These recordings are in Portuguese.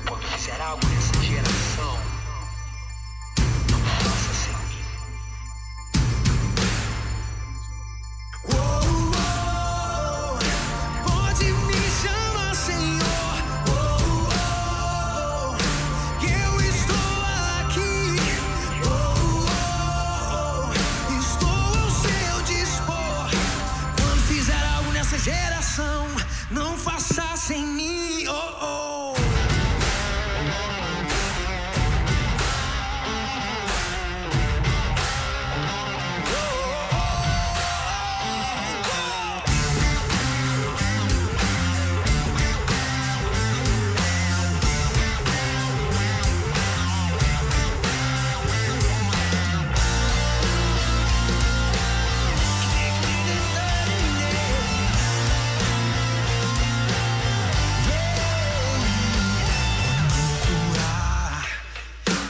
Quando fizer algo nessa geração, não faça sem mim. Pode me chamar Senhor. Eu estou aqui. Estou ao seu dispor. Quando fizer algo nessa geração, não faça sem mim.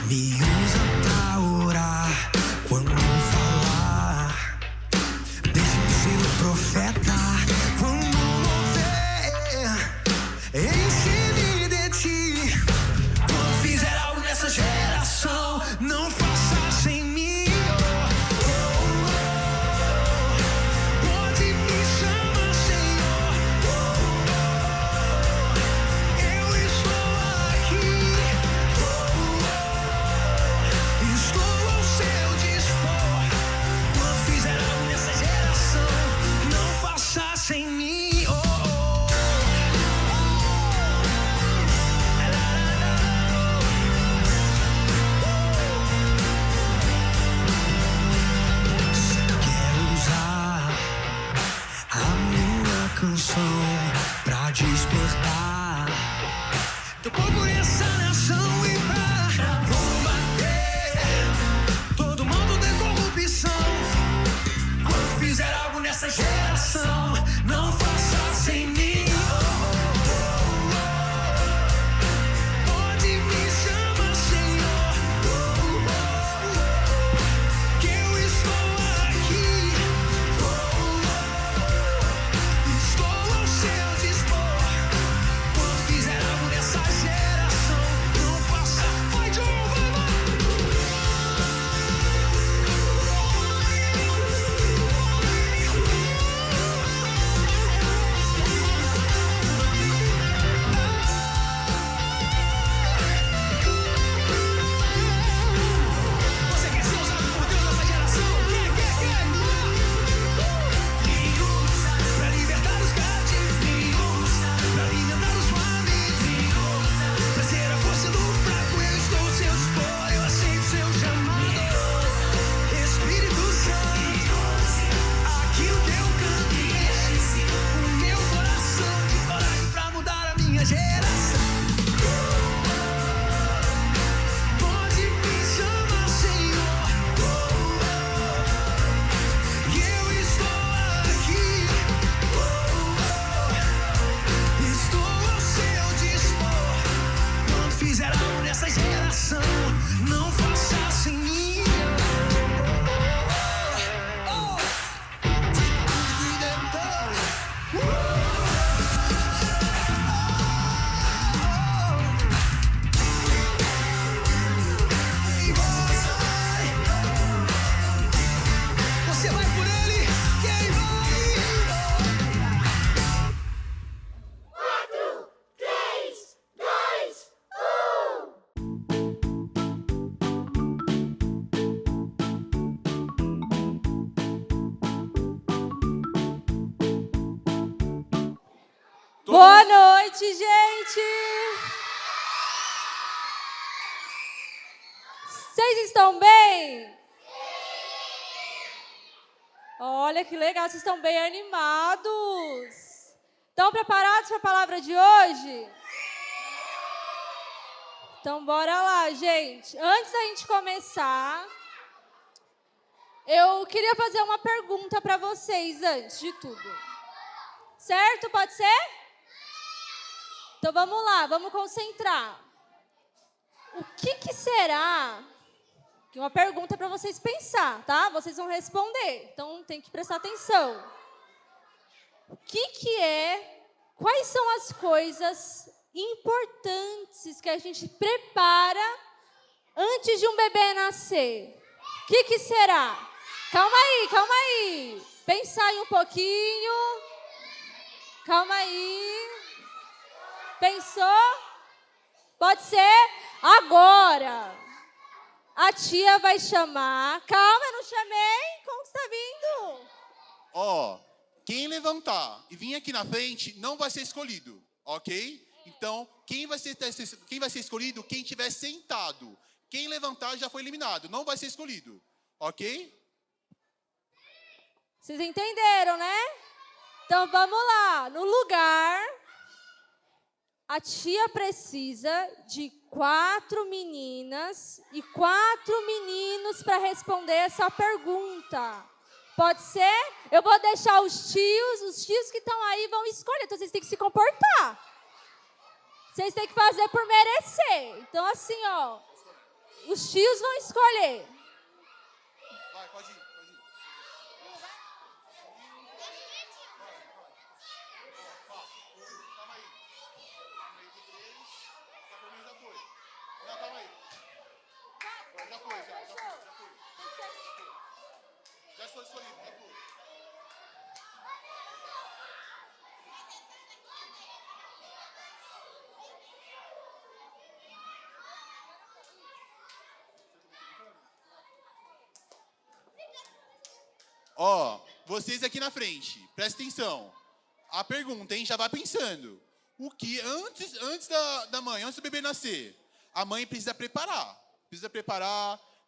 Me usa pra orar. Quando falar, deixa-me ser o profeta. Quando mover, enche-me de ti. Quando fizer algo nessa geração, não faça sem mim. Pode me chamar Senhor. Eu estou aqui. Estou ao seu dispor. Quando fizer algo nessa geração, não faça sem mim. Quero usar a minha canção pra despertar teu povo nessa nação e pra combater todo mundo de corrupção. Quando fizer algo nessa geração, não faça sem mim. Pode me chamar Senhor. Que eu estou aqui. Estou ao seu dispor. Quando fizer algo nessa geração, não faça. Vai, John, vai. Você quer ser usado por Deus nessa geração? Quer? Me usa pra libertar os cativos. Me usa pra alimentar os famintos. Me usa pra ser a força do fraco. Eu estou ao seu dispor. Eu aceito seu chamado. Espírito Santo, aqui o teu canto enche o meu coração de coragem pra mudar a minha geração. Pode me chamar Senhor. E eu estou aqui. Estou ao seu dispor. Quando fizer algo nessa geração, não faça sem mim. Você vai por ele, quem vai? 4, 3, 2, 1. Boa noite, gente! Vocês estão bem? Olha que legal, vocês estão bem animados. Estão preparados para a palavra de hoje? Então, bora lá, gente. Antes da gente começar, eu queria fazer uma pergunta para vocês antes de tudo. Certo? Pode ser? Então, vamos lá, vamos concentrar. O que será Aqui uma pergunta para vocês pensar, tá? Vocês vão responder, então tem que prestar atenção. Quais são as coisas importantes que a gente prepara antes de um bebê nascer? O que será? Calma aí. Pensa aí um pouquinho. Calma aí. Pensou? Pode ser? Agora. A tia vai chamar. Calma, eu não chamei. Como que você tá vindo? Ó, quem levantar e vir aqui na frente não vai ser escolhido, ok? Então, quem vai ser escolhido? Quem estiver sentado. Quem levantar já foi eliminado, não vai ser escolhido, ok? Vocês entenderam, né? Então, vamos lá. No lugar, a tia precisa de 4 meninas e 4 meninos para responder essa pergunta. Pode ser? Eu vou deixar os tios que estão aí vão escolher. Então, vocês têm que se comportar. Vocês têm que fazer por merecer. Então, assim, ó, os tios vão escolher. Vai, pode ir. Calma aí. Já foi. Não, calma aí. Já foi. Já foi escolhido, já foi. Ó, vocês aqui na frente, presta atenção. A pergunta, hein? Já vai pensando. O que antes da mãe, antes do bebê nascer, a mãe precisa preparar.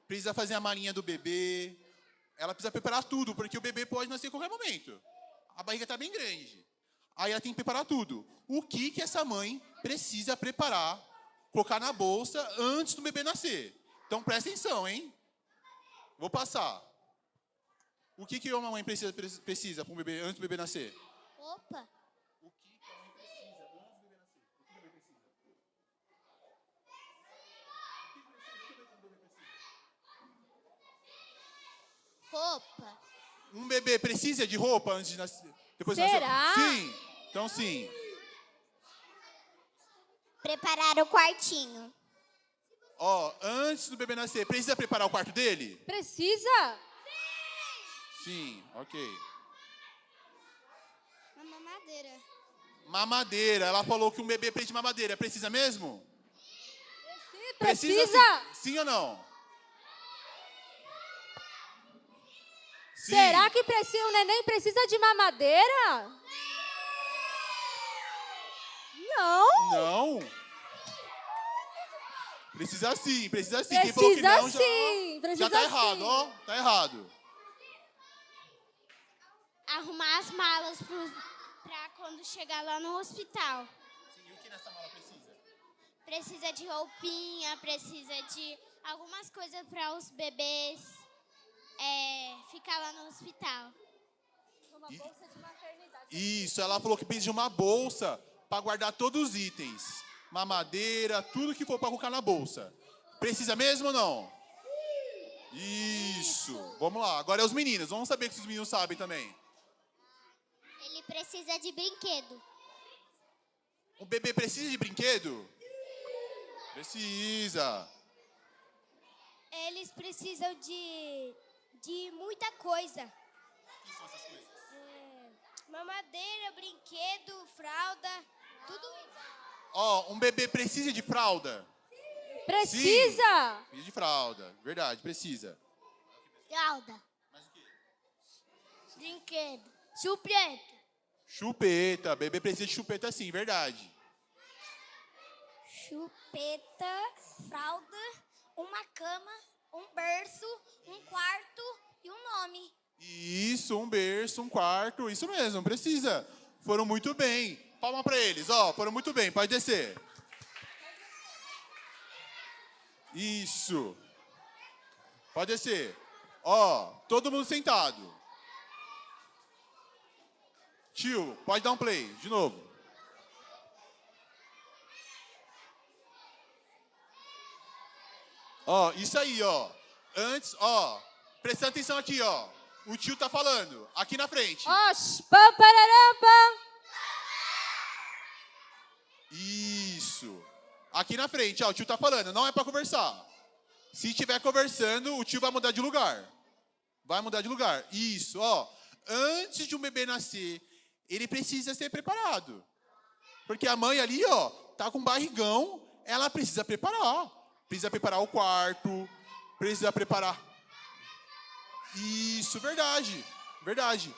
Precisa fazer a malinha do bebê. Ela precisa preparar tudo, porque o bebê pode nascer em qualquer momento. A barriga está bem grande. Aí ela tem que preparar tudo. O que essa mãe precisa preparar, colocar na bolsa antes do bebê nascer? Então presta atenção, hein? Vou passar. O que uma mãe precisa para um bebê, antes do bebê nascer? Opa. O que a mãe precisa antes do bebê nascer? O que o bebê precisa? Roupa. Um bebê precisa de roupa antes de nascer? Depois de Será? nascer? Sim. Então, sim. Preparar o quartinho. Ó, antes do bebê nascer, precisa preparar o quarto dele? Precisa? Sim, ok. Uma mamadeira. Mamadeira. Ela falou que um bebê precisa de mamadeira. Precisa mesmo? Precisa? Sim ou não? Sim. Será que o neném precisa de mamadeira? Não. Não. Precisa sim. Quem falou que não já tá errado, ó. Tá errado. Arrumar as malas pra quando chegar lá no hospital. Sim, e o que nessa mala precisa? Precisa de roupinha, precisa de algumas coisas para os bebês ficar lá no hospital. Uma bolsa de maternidade. Isso, ela falou que precisa de uma bolsa para guardar todos os itens. Mamadeira, tudo que for para colocar na bolsa. Precisa mesmo ou não? Isso. Vamos lá, agora é os meninos. Vamos saber se os meninos sabem também. Ele precisa de brinquedo. O bebê precisa de brinquedo? Precisa. Eles precisam de muita coisa. O que são essas coisas? Mamadeira, brinquedo, fralda, tudo isso. Ó, um bebê precisa de fralda? Precisa? Precisa de fralda, verdade, precisa. Fralda, Mas o quê? brinquedo, chupeta. Chupeta, bebê precisa de chupeta sim, verdade. Chupeta, fralda, uma cama, um berço, um quarto e um nome. Isso, um berço, um quarto, isso mesmo, precisa. Foram muito bem. Palma pra eles, ó, foram muito bem, pode descer. Isso. Pode descer. Ó, todo mundo sentado. Tio, pode dar um play, de novo. Ó, isso aí, ó. Antes, ó, prestando atenção aqui, ó. O tio tá falando, aqui na frente. Oxi, pam, pararam, pam. Isso. Aqui na frente, ó, o tio tá falando, não é pra conversar. Se estiver conversando, o tio vai mudar de lugar. Vai mudar de lugar. Isso, ó. Antes de um bebê nascer, ele precisa ser preparado. Porque a mãe ali, ó, tá com barrigão, ela precisa preparar. Precisa preparar o quarto, precisa preparar... Isso, verdade. Verdade.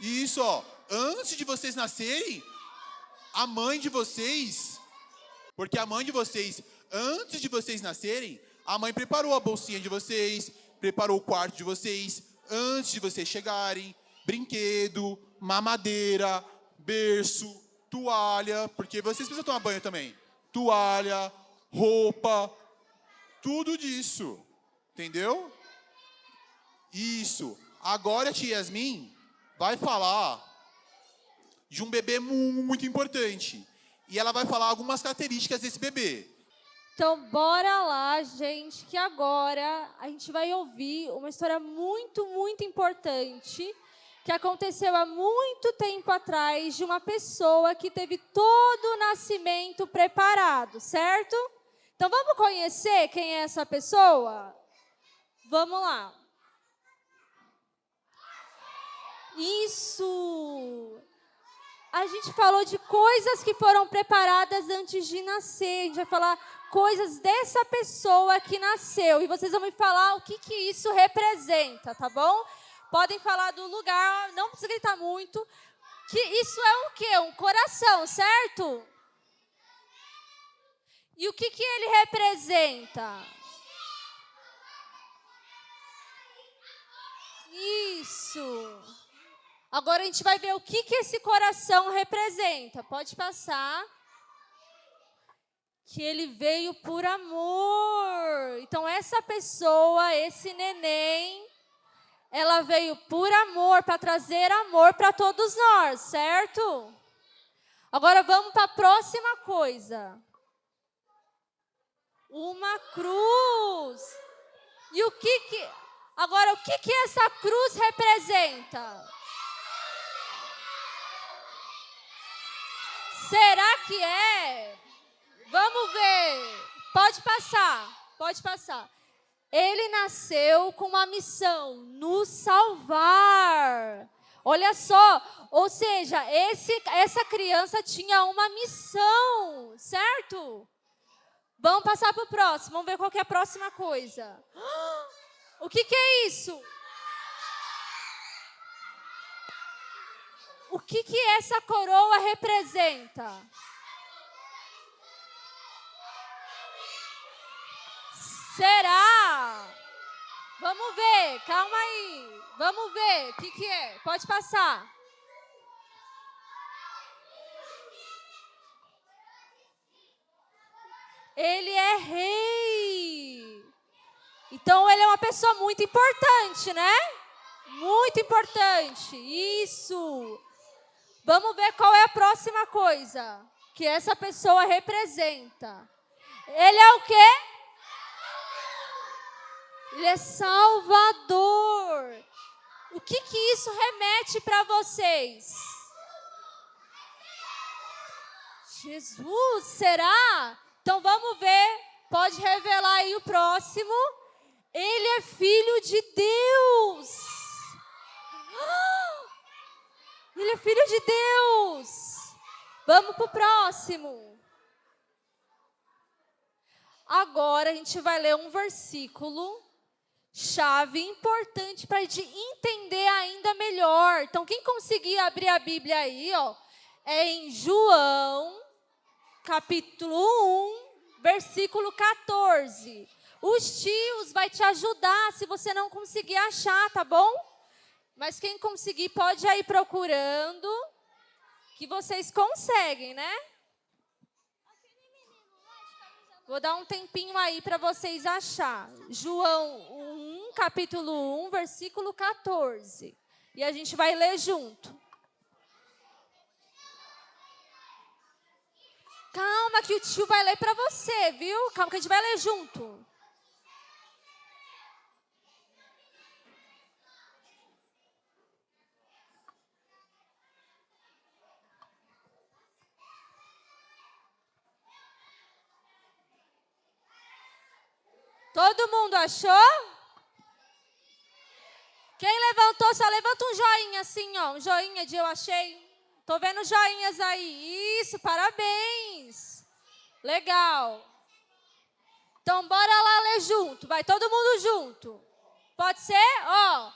Isso, ó. Antes de vocês nascerem, a mãe de vocês... Porque a mãe de vocês, antes de vocês nascerem, a mãe preparou a bolsinha de vocês, preparou o quarto de vocês, antes de vocês chegarem, brinquedo, mamadeira, berço, toalha, porque vocês precisam tomar banho também. Toalha, roupa, tudo disso. Entendeu? Isso. Agora a tia Yasmin vai falar de um bebê muito importante. E ela vai falar algumas características desse bebê. Então, bora lá, gente, que agora a gente vai ouvir uma história muito, muito importante que aconteceu há muito tempo atrás de uma pessoa que teve todo o nascimento preparado, certo? Então, vamos conhecer quem é essa pessoa? Vamos lá. Isso! A gente falou de coisas que foram preparadas antes de nascer. A gente vai falar coisas dessa pessoa que nasceu. E vocês vão me falar o que isso representa, tá bom? Podem falar do lugar, não precisa gritar muito. Que isso é o quê? Um coração, certo? E o que ele representa? Isso. Agora a gente vai ver o que esse coração representa. Pode passar. Que ele veio por amor. Então essa pessoa, esse neném, ela veio por amor, para trazer amor para todos nós, certo? Agora vamos para a próxima coisa. Uma cruz. E agora, o que essa cruz representa? Será que é? Vamos ver. Pode passar. Ele nasceu com uma missão, nos salvar. Olha só, ou seja, essa criança tinha uma missão, certo? Vamos passar para o próximo, vamos ver qual que é a próxima coisa. O que é isso? O que essa coroa representa? Será? Vamos ver, calma aí. Vamos ver, o que é? Pode passar. Ele é rei. Então, ele é uma pessoa muito importante, né? Muito importante. Isso. Vamos ver qual é a próxima coisa que essa pessoa representa. Ele é o quê? Ele é Salvador. O que isso remete para vocês? Jesus, será? Então vamos ver. Pode revelar aí o próximo. Ele é filho de Deus. Ele é filho de Deus. Vamos para o próximo. Agora a gente vai ler um versículo chave importante para a gente entender ainda melhor. Então, quem conseguir abrir a Bíblia aí, ó, é em João, capítulo 1, versículo 14. Os tios vai te ajudar se você não conseguir achar, tá bom? Mas quem conseguir pode ir procurando, que vocês conseguem, né? Vou dar um tempinho aí para vocês achar. João 1, capítulo 1, versículo 14. E a gente vai ler junto. Calma que o tio vai ler para você, viu? Calma que a gente vai ler junto. Todo mundo achou? Quem levantou, só levanta um joinha assim, ó. Um joinha de eu achei. Tô vendo joinhas aí. Isso, parabéns. Legal. Então, bora lá ler junto. Vai todo mundo junto. Pode ser? Ó.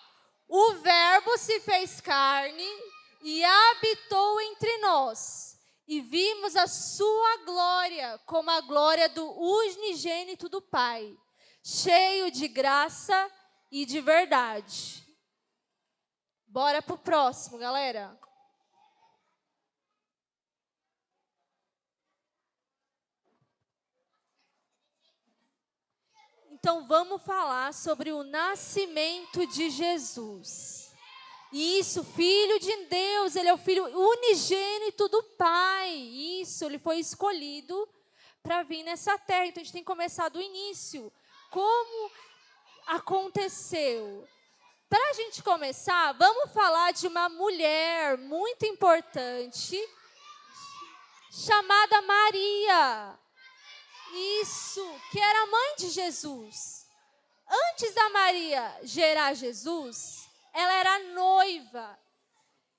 O verbo se fez carne e habitou entre nós. E vimos a sua glória, como a glória do unigênito do Pai, cheio de graça e de verdade. Bora pro próximo, galera. Então, vamos falar sobre o nascimento de Jesus. Isso, Filho de Deus, ele é o Filho unigênito do Pai. Isso, ele foi escolhido para vir nessa terra. Então, a gente tem que começar do início. Como aconteceu? Para a gente começar, vamos falar de uma mulher muito importante, chamada Maria. Isso, que era mãe de Jesus. Antes da Maria gerar Jesus, ela era noiva.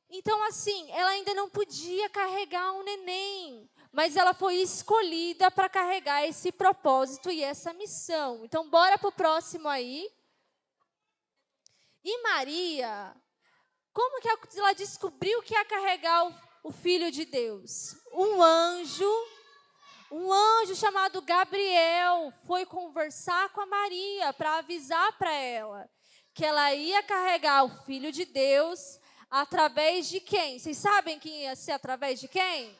Então, assim, ela ainda não podia carregar um neném, mas ela foi escolhida para carregar esse propósito e essa missão. Então, bora para o próximo aí. E Maria, como que ela descobriu que ia carregar o Filho de Deus? Um anjo chamado Gabriel foi conversar com a Maria para avisar para ela que ela ia carregar o Filho de Deus através de quem? Vocês sabem que ia ser através de quem?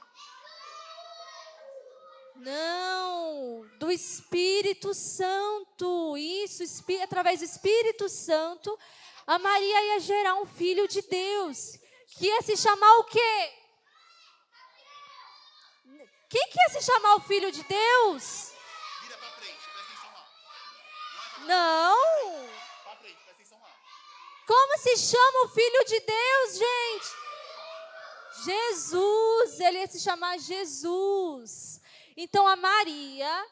Não, do Espírito Santo. Isso, através do Espírito Santo, a Maria ia gerar um Filho de Deus, que ia se chamar o quê? Quem que ia se chamar o Filho de Deus? Vira pra frente, presta atenção lá. Não. Pra frente, presta atenção lá. Como se chama o Filho de Deus, gente? Jesus, ele ia se chamar Jesus. Então a Maria,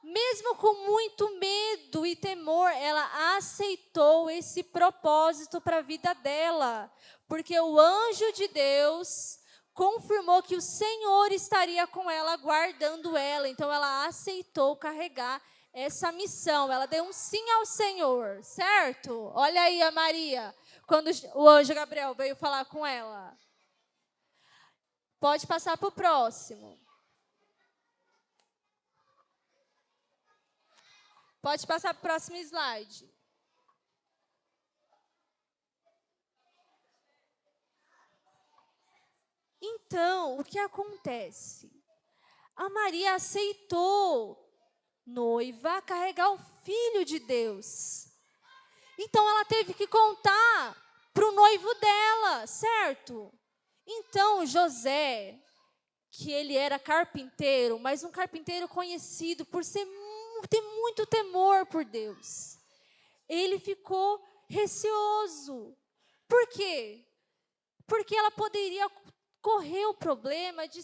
mesmo com muito medo e temor, ela aceitou esse propósito para a vida dela. Porque o anjo de Deus confirmou que o Senhor estaria com ela, guardando ela. Então, ela aceitou carregar essa missão. Ela deu um sim ao Senhor, certo? Olha aí a Maria, quando o anjo Gabriel veio falar com ela. Pode passar para o próximo. Pode passar para o próximo slide. Então, o que acontece? A Maria aceitou, noiva, carregar o Filho de Deus. Então, ela teve que contar para o noivo dela, certo? Então, José, que ele era carpinteiro, mas um carpinteiro conhecido por ter muito temor por Deus, ele ficou receoso. Por quê? Porque ela poderia correr o problema de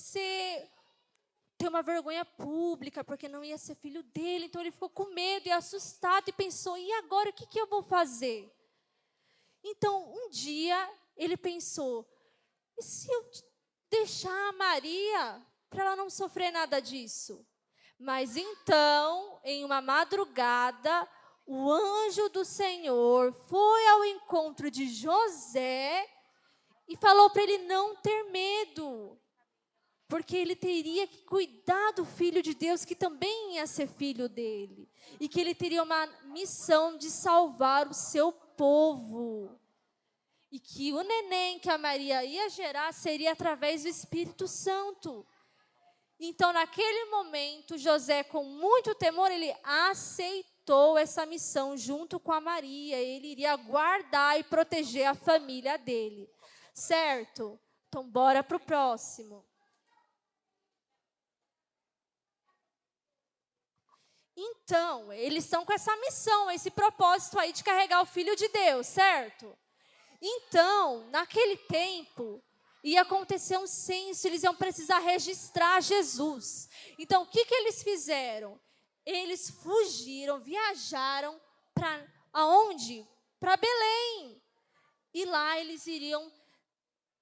ter uma vergonha pública, porque não ia ser filho dele. Então, ele ficou com medo e assustado e pensou, e agora, o que eu vou fazer? Então, um dia, ele pensou, e se eu deixar a Maria para ela não sofrer nada disso? Mas então, em uma madrugada, o anjo do Senhor foi ao encontro de José e falou para ele não ter medo, porque ele teria que cuidar do Filho de Deus, que também ia ser filho dele, e que ele teria uma missão de salvar o seu povo, e que o neném que a Maria ia gerar seria através do Espírito Santo. Então, naquele momento, José, com muito temor, ele aceitou essa missão junto com a Maria. Ele iria guardar e proteger a família dele. Certo? Então, bora para o próximo. Então, eles estão com essa missão, esse propósito aí de carregar o Filho de Deus, certo? Então, naquele tempo, ia acontecer um censo, eles iam precisar registrar Jesus. Então, o que eles fizeram? eles fugiram, viajaram para aonde? Para Belém. E lá eles iriam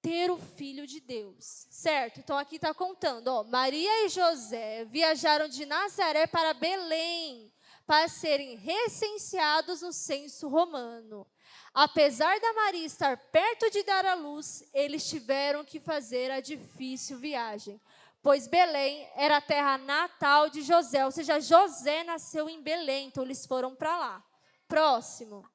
ter o Filho de Deus, certo? Então aqui está contando, ó, Maria e José viajaram de Nazaré para Belém para serem recenseados no censo romano. Apesar da Maria estar perto de dar à luz, eles tiveram que fazer a difícil viagem, pois Belém era a terra natal de José, ou seja, José nasceu em Belém, então eles foram para lá. Próximo.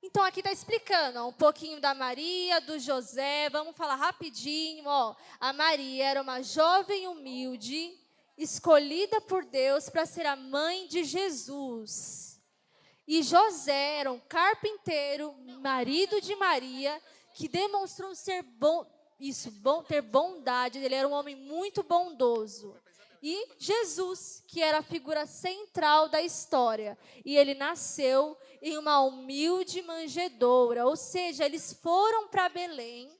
Então, aqui está explicando, ó, um pouquinho da Maria, do José. Vamos falar rapidinho. Ó. A Maria era uma jovem humilde, escolhida por Deus para ser a mãe de Jesus. E José era um carpinteiro, marido de Maria, que demonstrou ser ter bondade. Ele era um homem muito bondoso. E Jesus, que era a figura central da história. E ele nasceu em uma humilde manjedoura. Ou seja, eles foram para Belém.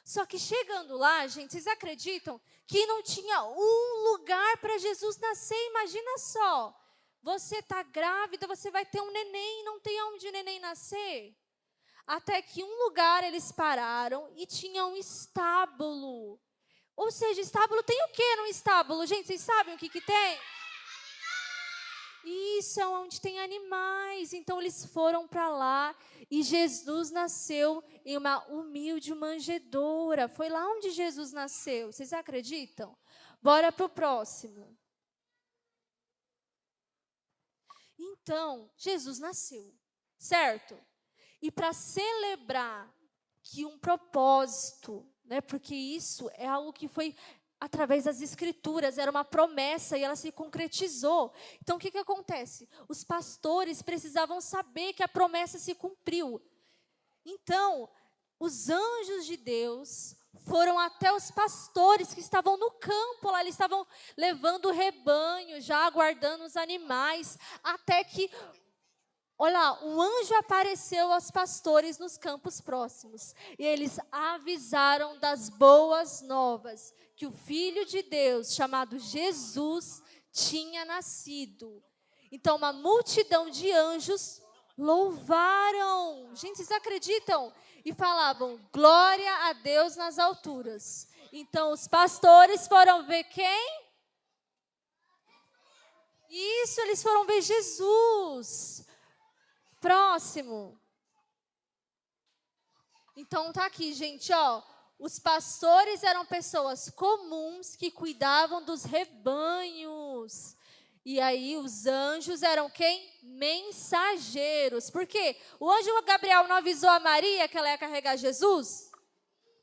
Só que chegando lá, gente, vocês acreditam que não tinha um lugar para Jesus nascer? Imagina só. Você está grávida, você vai ter um neném e não tem onde o neném nascer? Até que um lugar eles pararam e tinha um estábulo. Ou seja, estábulo tem o que no estábulo? Gente, vocês sabem o que tem? Isso é onde tem animais. Então, eles foram para lá e Jesus nasceu em uma humilde manjedoura. Foi lá onde Jesus nasceu. Vocês acreditam? Bora para o próximo. Então, Jesus nasceu, certo? E para celebrar que um propósito, né, porque isso é algo que foi através das Escrituras, era uma promessa e ela se concretizou. Então, o que acontece? Os pastores precisavam saber que a promessa se cumpriu. Então, os anjos de Deus foram até os pastores que estavam no campo lá, eles estavam levando o rebanho, já aguardando os animais, até que, olha lá, um anjo apareceu aos pastores nos campos próximos. E eles avisaram das boas novas, que o Filho de Deus, chamado Jesus, tinha nascido. Então, uma multidão de anjos louvaram. Gente, vocês acreditam? E falavam, glória a Deus nas alturas. Então, os pastores foram ver quem? Isso, eles foram ver Jesus. Próximo. Então, tá aqui, gente, ó. Os pastores eram pessoas comuns que cuidavam dos rebanhos. E aí, os anjos eram quem? Mensageiros. Por quê? O anjo Gabriel não avisou a Maria que ela ia carregar Jesus?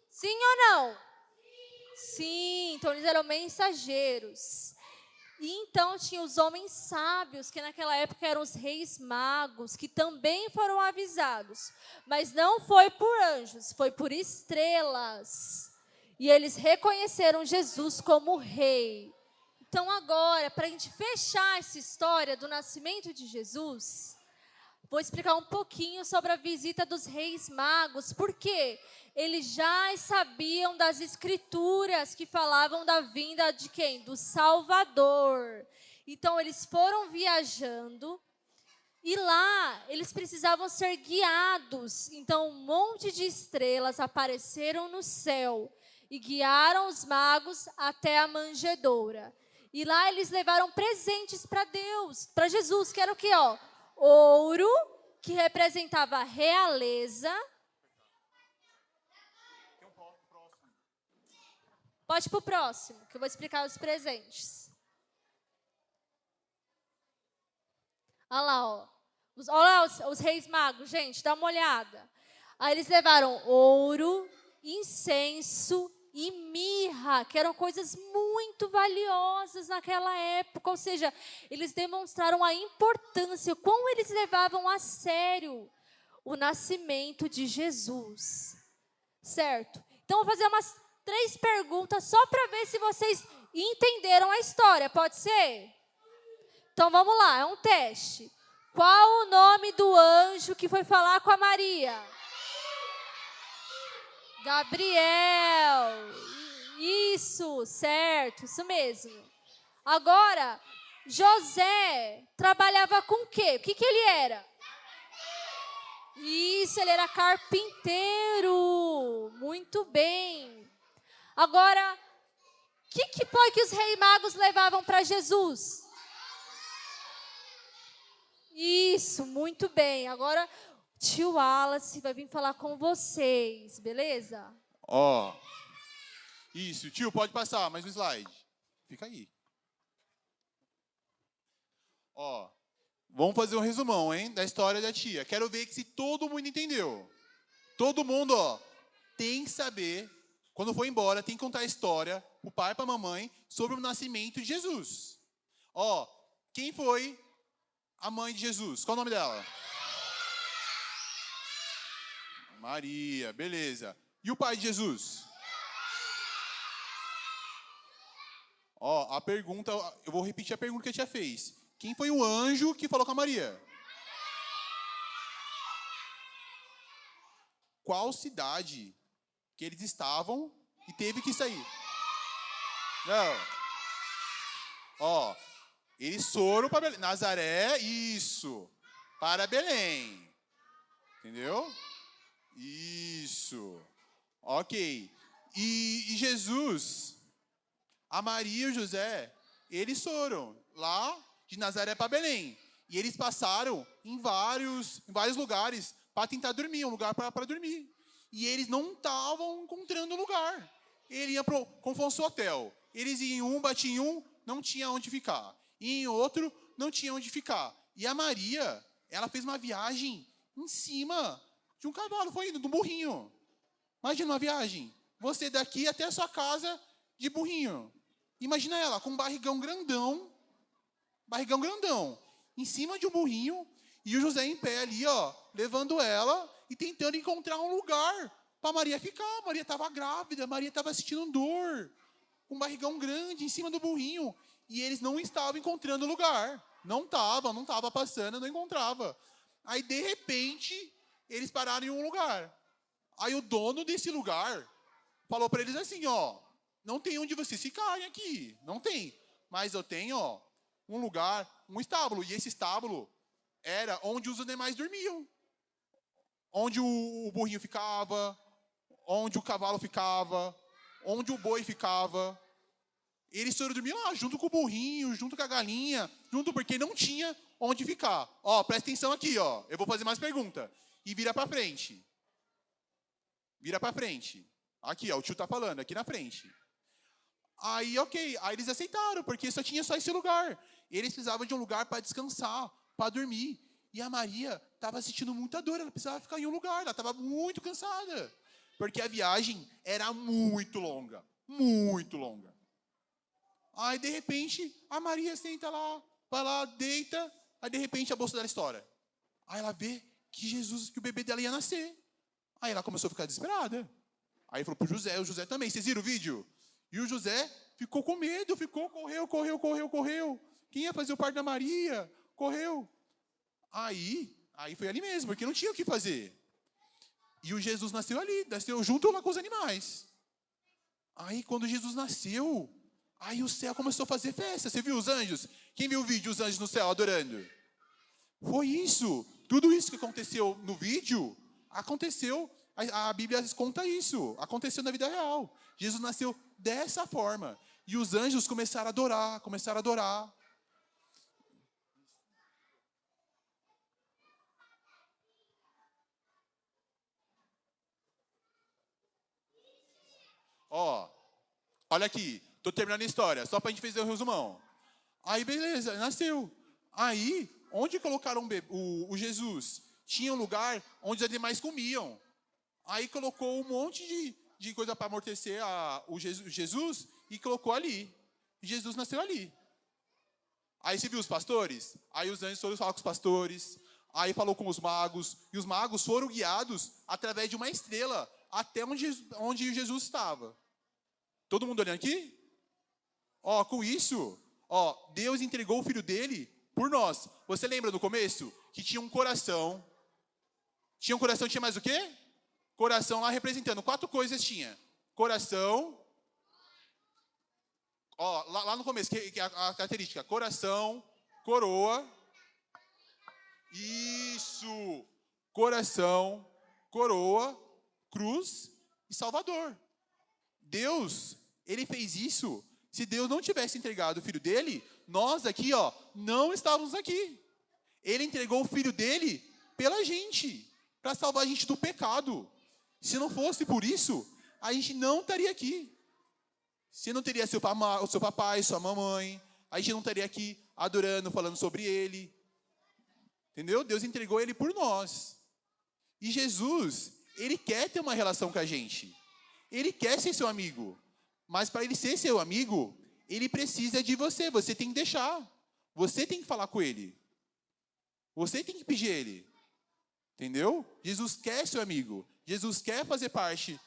Sim ou não? Sim, então eles eram mensageiros. E então tinha os homens sábios, que naquela época eram os reis magos, que também foram avisados. Mas não foi por anjos, foi por estrelas. E eles reconheceram Jesus como rei. Então agora, para a gente fechar essa história do nascimento de Jesus, vou explicar um pouquinho sobre a visita dos reis magos. Por quê? Eles já sabiam das escrituras que falavam da vinda de quem? Do Salvador. Então, eles foram viajando e lá eles precisavam ser guiados. Então, um monte de estrelas apareceram no céu e guiaram os magos até a manjedoura. E lá eles levaram presentes para Deus, para Jesus, que era o quê? Ó? Ouro, que representava a realeza. Pode ir para o próximo, que eu vou explicar os presentes. Olha lá, ó. Olha lá os reis magos, gente, dá uma olhada. Aí eles levaram ouro, incenso e mirra, que eram coisas muito valiosas naquela época. Ou seja, eles demonstraram a importância, como eles levavam a sério o nascimento de Jesus. Certo? Então, eu vou fazer umas 3 perguntas só para ver se vocês entenderam a história. Pode ser? Então, vamos lá, é um teste. Qual o nome do anjo que foi falar com a Maria? Gabriel. Isso, certo, isso mesmo. Agora, José trabalhava com o quê? O que ele era? Isso, ele era carpinteiro. Muito bem. Agora, o que foi que os reis magos levavam para Jesus? Isso, muito bem. Agora, tio Wallace vai vir falar com vocês, beleza? Ó. Isso, tio, pode passar, mais um slide. Fica aí. Ó. Vamos fazer um resumão, hein, da história da tia. Quero ver que se todo mundo entendeu. Todo mundo, ó, tem que saber, quando for embora, tem que contar a história, o pai para a mamãe, sobre o nascimento de Jesus. Ó, quem foi a mãe de Jesus? Qual o nome dela? Maria, beleza. E o pai de Jesus? Ó, a pergunta, eu vou repetir a pergunta que a tia fez. Quem foi o anjo que falou com a Maria? Qual cidade que eles estavam e teve que sair? Não. Ó, eles foram para Belém. Nazaré, isso. Para Belém. Entendeu? Isso. Ok. E Jesus, a Maria e o José, eles foram lá de Nazaré para Belém. E eles passaram em vários lugares para tentar dormir, um lugar para dormir. E eles não estavam encontrando lugar. Ele ia como fosse um hotel. Eles iam em um, batiam em um, não tinha onde ficar. E em outro, não tinha onde ficar. E a Maria, ela fez uma viagem em cima de um cavalo, foi indo, do burrinho. Imagina uma viagem. Você daqui até a sua casa de burrinho. Imagina ela com um barrigão grandão, em cima de um burrinho, e o José em pé ali, ó, levando ela e tentando encontrar um lugar para Maria ficar. Maria estava grávida, Maria estava sentindo dor, um barrigão grande em cima do burrinho, e eles não estavam encontrando lugar. Não estava passando, não encontrava. Aí, de repente, eles pararam em um lugar. Aí o dono desse lugar falou para eles assim, ó, não tem onde vocês ficarem aqui, não tem, mas eu tenho, ó, um lugar, um estábulo, e esse estábulo era onde os animais dormiam. Onde o burrinho ficava, onde o cavalo ficava, onde o boi ficava. Eles foram dormir lá, junto com o burrinho, junto com a galinha, junto porque não tinha onde ficar. Ó, presta atenção aqui, ó. Eu vou fazer mais pergunta. E vira pra frente. Vira pra frente. Aqui, ó, o tio tá falando, aqui na frente. Aí, ok, aí eles aceitaram, porque tinha só esse lugar. Eles precisavam de um lugar para descansar, para dormir. E a Maria estava sentindo muita dor, ela precisava ficar em um lugar, ela estava muito cansada. Porque a viagem era muito longa, muito longa. Aí, de repente, a Maria senta lá, vai lá, deita, aí, de repente, a bolsa dela estoura. Aí ela vê que o bebê dela ia nascer. Aí ela começou a ficar desesperada. Aí falou pro José, o José também, vocês viram o vídeo? E o José ficou com medo, correu. Quem ia fazer o parto da Maria? Correu. Aí foi ali mesmo, porque não tinha o que fazer. E o Jesus nasceu ali, nasceu junto lá com os animais. Aí quando Jesus nasceu, aí o céu começou a fazer festa. Você viu os anjos? Quem viu o vídeo, os anjos no céu adorando? Foi isso. Tudo isso que aconteceu no vídeo, aconteceu, a Bíblia conta isso. Aconteceu na vida real. Jesus nasceu dessa forma. E os anjos começaram a adorar. Ó, olha aqui, tô terminando a história, só pra gente fazer um resumão. Aí, beleza, nasceu. Aí, onde colocaram o Jesus? Tinha um lugar onde os animais comiam. Aí colocou um monte de coisa para amortecer o Jesus e colocou ali. E Jesus nasceu ali. Aí você viu os pastores? Aí os anjos foram falar com os pastores. Aí falou com os magos. E os magos foram guiados através de uma estrela até onde Jesus estava. Todo mundo olhando aqui? Ó, com isso, ó, Deus entregou o filho dele por nós. Você lembra no começo que tinha um coração? Tinha um coração, tinha mais o quê? Coração lá representando. 4 coisas tinha. Coração. Ó, lá no começo, que é a característica, coração, coroa. Isso. Coração, coroa, cruz e Salvador. Deus, ele fez isso. Se Deus não tivesse entregado o filho dele, nós aqui, ó, não estávamos aqui. Ele entregou o filho dele pela gente, para salvar a gente do pecado. Se não fosse por isso, a gente não estaria aqui. Você não teria o seu papai, sua mamãe. A gente não estaria aqui adorando, falando sobre ele. Entendeu? Deus entregou ele por nós. E Jesus, ele quer ter uma relação com a gente. Ele quer ser seu amigo. Mas para ele ser seu amigo, ele precisa de você. Você tem que deixar. Você tem que falar com ele. Você tem que pedir ele. Entendeu? Jesus quer seu amigo. Jesus quer fazer parte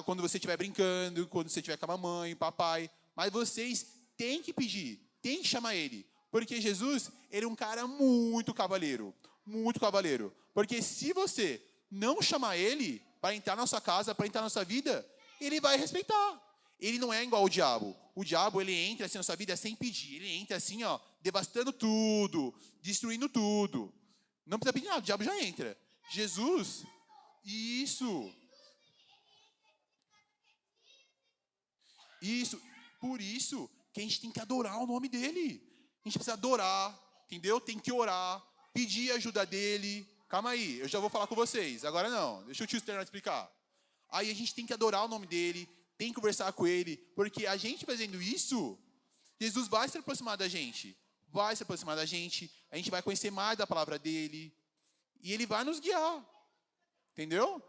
quando você estiver brincando, quando você estiver com a mamãe, papai. Mas vocês têm que pedir, têm que chamar ele. Porque Jesus, ele é um cara muito cavaleiro. Muito cavaleiro. Porque se você não chamar ele para entrar na sua casa, para entrar na sua vida, ele vai respeitar. Ele não é igual ao diabo. O diabo, ele entra assim na sua vida sem pedir. Ele entra assim, ó, devastando tudo, destruindo tudo. Não precisa pedir nada, o diabo já entra. Jesus, isso. Por isso que a gente tem que adorar o nome dele. A gente precisa adorar, entendeu? Tem que orar, pedir a ajuda dele. Calma aí, eu já vou falar com vocês. Agora não, deixa o tio terminar de explicar. Aí a gente tem que adorar o nome dele, tem que conversar com ele, porque a gente fazendo isso, Jesus vai se aproximar da gente. Vai se aproximar da gente, a gente vai conhecer mais da palavra dele, e ele vai nos guiar. Entendeu?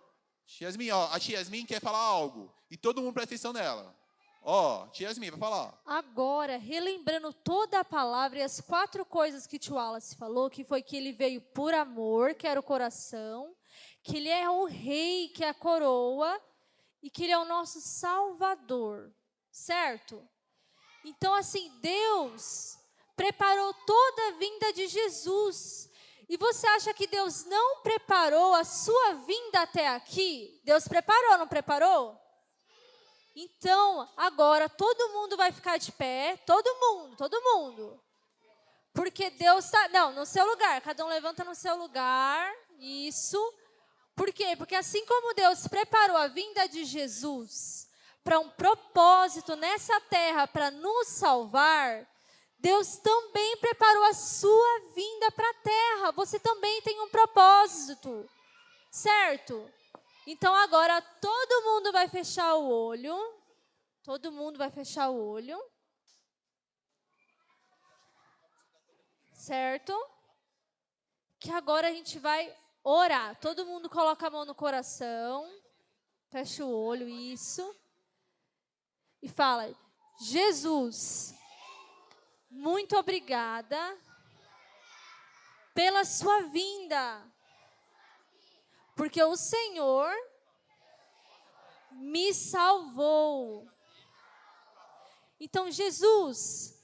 Tia Yasmin, ó, a tia Yasmin quer falar algo, e todo mundo presta atenção nela. Ó, tia Yasmin, vai falar. Agora, relembrando toda a palavra e as 4 coisas que tio Wallace falou, que foi que ele veio por amor, que era o coração, que ele é o rei, que é a coroa, e que ele é o nosso salvador, certo? Então, assim, Deus preparou toda a vinda de Jesus. E você acha que Deus não preparou a sua vinda até aqui? Deus preparou, não preparou? Então, agora, todo mundo vai ficar de pé, todo mundo. Porque Deus está... Não, no seu lugar, cada um levanta no seu lugar, isso. Por quê? Porque assim como Deus preparou a vinda de Jesus para um propósito nessa terra, para nos salvar, Deus também preparou a sua vinda para a terra. Você também tem um propósito, certo? Então, agora, todo mundo vai fechar o olho. Todo mundo vai fechar o olho. Certo? Que agora a gente vai orar. Todo mundo coloca a mão no coração. Fecha o olho, isso. E fala: Jesus, muito obrigada pela sua vinda. Porque o Senhor me salvou. Então, Jesus,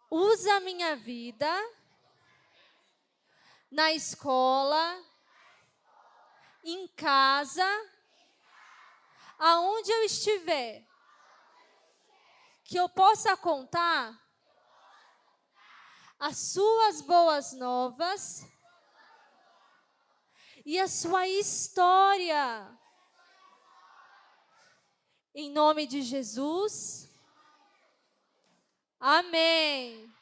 usa a minha vida na escola, em casa, aonde eu estiver, que eu possa contar as suas boas novas e a sua história. Em nome de Jesus. Amém.